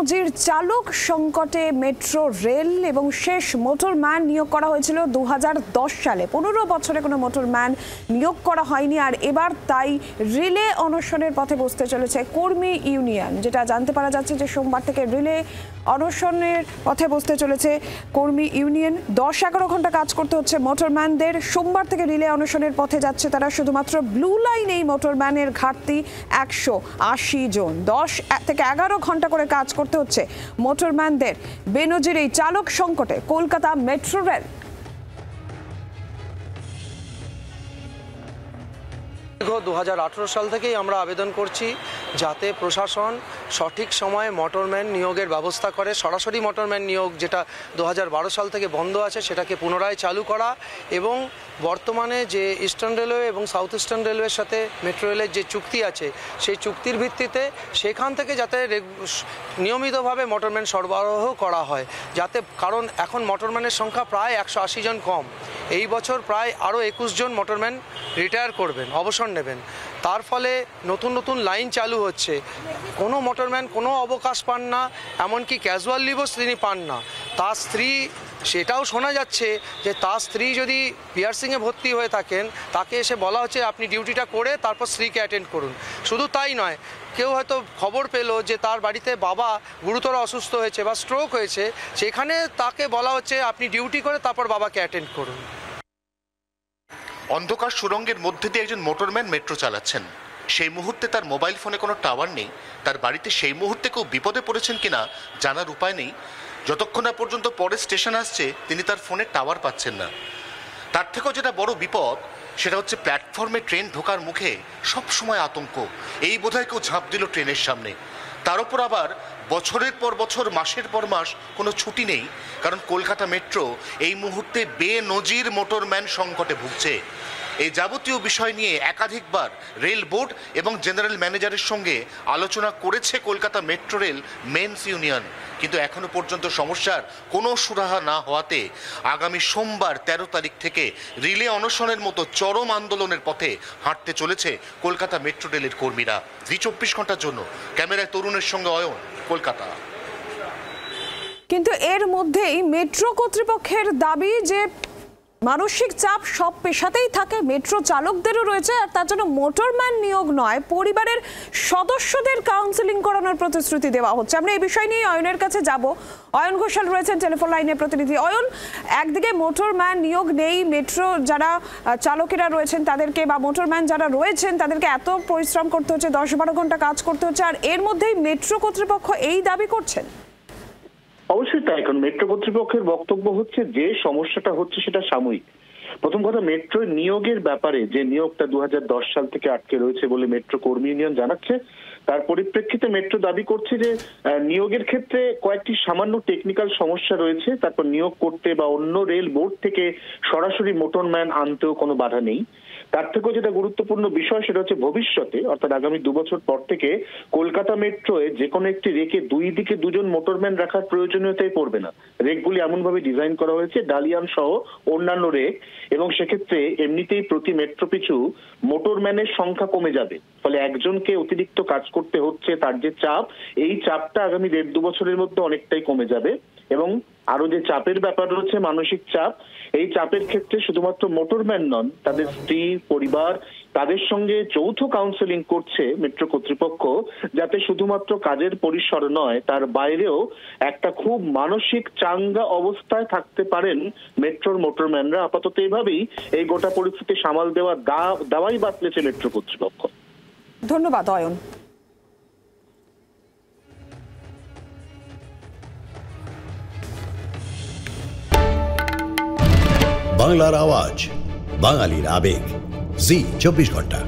বেনজির চালক সংকটে metro rail এবং শেষ মোটরম্যান নিয়োগ করা হয়েছিল 2010 সালে। 15 বছরে কোনো মোটরম্যান নিয়োগ করা হয়নি, আর এবার তাই রিলে অনশনের পথে বসতে চলেছে কর্মী ইউনিয়ন। যেটা জানতে পারা যাচ্ছে যে সোমবার থেকে রিলে অনশনের পথে বসতে চলেছে কর্মী ইউনিয়ন। 10-11 ঘন্টা কাজ করতে হচ্ছে মোটরম্যানদের। সোমবার থেকে রিলে অনশনের পথে যাচ্ছে তারা। শুধুমাত্র ব্লু লাইন এই মোটরম্যানের ঘাটতি 180 জন। 10 থেকে 11 ঘন্টা করে কাজ করতে হচ্ছে মোটরম্যানদের। বেনজির এই চালক সংকটে কলকাতা মেট্রো রেল 2018 সাল থেকেই আমরা আবেদন করছি যাতে প্রশাসন সঠিক সময়ে মোটরম্যান নিয়োগের ব্যবস্থা করে। সরাসরি মোটরম্যান নিয়োগ যেটা 2012 সাল থেকে বন্ধ আছে সেটাকে পুনরায় চালু করা, এবং বর্তমানে যে ইস্টার্ন রেলওয়ে এবং সাউথ ইস্টার্ন রেলওয়ের সাথে মেট্রো রেলের যে চুক্তি আছে সেই চুক্তির ভিত্তিতে সেখান থেকে যাতে নিয়মিতভাবে মোটরম্যান সরবরাহ করা হয়, যাতে কারণ এখন মোটরম্যানের সংখ্যা প্রায় 180 জন কম। এই বছর প্রায় আরও 21 জন মোটরম্যান রিটায়ার করবেন, অবসর নেবেন। তার ফলে নতুন নতুন লাইন চালু হচ্ছে। কোনো মোটরম্যান কোনো অবকাশ পান না, এমনকি ক্যাজুয়াল লিভও তিনি পান না। তার স্ত্রী, সেটাও শোনা যাচ্ছে যে তার স্ত্রী যদি পিয়ার্সিংয়ে ভর্তি হয়ে থাকেন তাকে এসে বলা হচ্ছে আপনি ডিউটিটা করে তারপর স্ত্রীকে অ্যাটেন্ড করুন। শুধু তাই নয়, কেউ হয়তো খবর পেলো যে তার বাড়িতে বাবা গুরুতর অসুস্থ হয়েছে বা স্ট্রোক হয়েছে, সেখানে তাকে বলা হচ্ছে আপনি ডিউটি করে তারপর বাবাকে অ্যাটেন্ড করুন। অন্ধকার সুড়ঙ্গের মধ্যে দিয়ে একজন মোটরম্যান মেট্রো চালাচ্ছেন। সেই মুহূর্তে তার মোবাইল ফোনে কোনো টাওয়ার নেই। তার বাড়িতে সেই মুহূর্তে কেউ বিপদে পড়েছেন কিনা জানার উপায় নেই। যতক্ষণ না পর্যন্ত পরের স্টেশন আসছে তিনি তার ফোনে টাওয়ার পাচ্ছেন না। তার থেকেও যেটা বড় বিপদ সেটা হচ্ছে প্ল্যাটফর্মে ট্রেন ঢোকার মুখে সব সময় আতঙ্ক। এই বোধহয় কেউ ঝাঁপ দিল ট্রেনের সামনে। তার উপর আবার বছরের পর বছর, মাসের পর মাস কোনো ছুটি নেই, কারণ কলকাতা মেট্রো এই মুহূর্তে বেনজির মোটরম্যান সংকটে ভুগছে। এই যাবতীয় বিষয় নিয়ে একাধিকবার রেল বোর্ড এবং জেনারেল ম্যানেজারের সঙ্গে আলোচনা করেছে Kolkata metro rail men's union, কিন্তু এখনো পর্যন্ত সমস্যার কোনো সুরাহা না হওয়াতে আগামী সোমবার 13 তারিখ থেকে রিলে অনশনের মতো চরম আন্দোলনের পথে হাঁটতে চলেছে কলকাতা মেট্রো রেলের কর্মীরা। জি24 ঘন্টার জন্য ক্যামেরায় তরুণের সঙ্গে অয়ন, কলকাতা। কিন্তু এর মধ্যেই মেট্রো কর্তৃপক্ষের দাবি যে মানসিক চাপ সব পেশাতেই থাকে, মেট্রো চালকদেরও রয়েছে, আর তার জন্য মোটরম্যান নিয়োগ নয়, পরিবারের সদস্যদের কাউন্সেলিং করানোর প্রতিশ্রুতি দেওয়া হচ্ছে। আমরা এই বিষয় নিয়ে অয়নের কাছে যাব। অয়ন ঘোষাল রয়েছেন টেলিফোন লাইনে প্রতিনিধি। অয়ন, একদিকে মোটরম্যান নিয়োগ নেই, মেট্রো যারা চালকেরা রয়েছেন তাদেরকে বা মোটরম্যান যারা রয়েছেন তাদেরকে এত পরিশ্রম করতে হচ্ছে, 10-12 ঘন্টা কাজ করতে হচ্ছে, আর এর মধ্যেই মেট্রো কর্তৃপক্ষ এই দাবি করছেন। অবশ্যই তাই, কারণ মেট্রো কর্তৃপক্ষের বক্তব্য হচ্ছে যে সমস্যাটা হচ্ছে সেটা সাময়িক। প্রথম কথা, মেট্রো নিয়োগের ব্যাপারে যে নিয়োগটা 2010 সাল থেকে আটকে রয়েছে বলে মেট্রো কর্মী ইউনিয়ন জানাচ্ছে, তার পরিপ্রেক্ষিতে মেট্রো দাবি করছে যে নিয়োগের ক্ষেত্রে কয়েকটি সামান্য টেকনিক্যাল সমস্যা রয়েছে। তারপর নিয়োগ করতে বা অন্য রেল বোর্ড থেকে সরাসরি মোটরম্যান আনতেও কোনো বাধা নেই। তার থেকেও যেটা গুরুত্বপূর্ণ বিষয় সেটা হচ্ছে ভবিষ্যতে, অর্থাৎ আগামী 2 বছর পর থেকে কলকাতা মেট্রোয় যে কোনো একটি রেকে 2 দিকে 2 জন মোটরম্যান রাখার প্রয়োজনীয়তাই পড়বে না। রেকগুলি এমনভাবে ডিজাইন করা হয়েছে, ডালিয়ান সহ অন্যান্য রেক, এবং সেক্ষেত্রে এমনিতেই প্রতি মেট্রো পিছু মোটরম্যানের সংখ্যা কমে যাবে। ফলে একজনকে অতিরিক্ত কাজ করতে হচ্ছে, তার যে চাপ, এই চাপটা আগামী 1.5-2 বছরের মধ্যে অনেকটাই কমে যাবে। এবং আরো যে চাপের ব্যাপার রয়েছে, মানসিক চাপ, এই চাপের ক্ষেত্রে শুধুমাত্র মোটরম্যান নন, তাদের স্ত্রী, পরিবার, তাদের সঙ্গে যৌথ কাউন্সেলিং করছে মেট্রো কর্তৃপক্ষ, যাতে শুধুমাত্র কাজের পরিসর নয়, তার বাইরেও একটা খুব মানসিক চাঙ্গা অবস্থায় থাকতে পারেন মেট্রোর মোটরম্যানরা। আপাতত এইভাবেই এই গোটা পরিস্থিতি সামাল দেওয়া দাওয়াই বাতলেছে মেট্রো কর্তৃপক্ষ। ধন্যবাদ অয়ন। বাংলার আওয়াজ, বাঙালির আবেগ, জি24 ঘন্টা।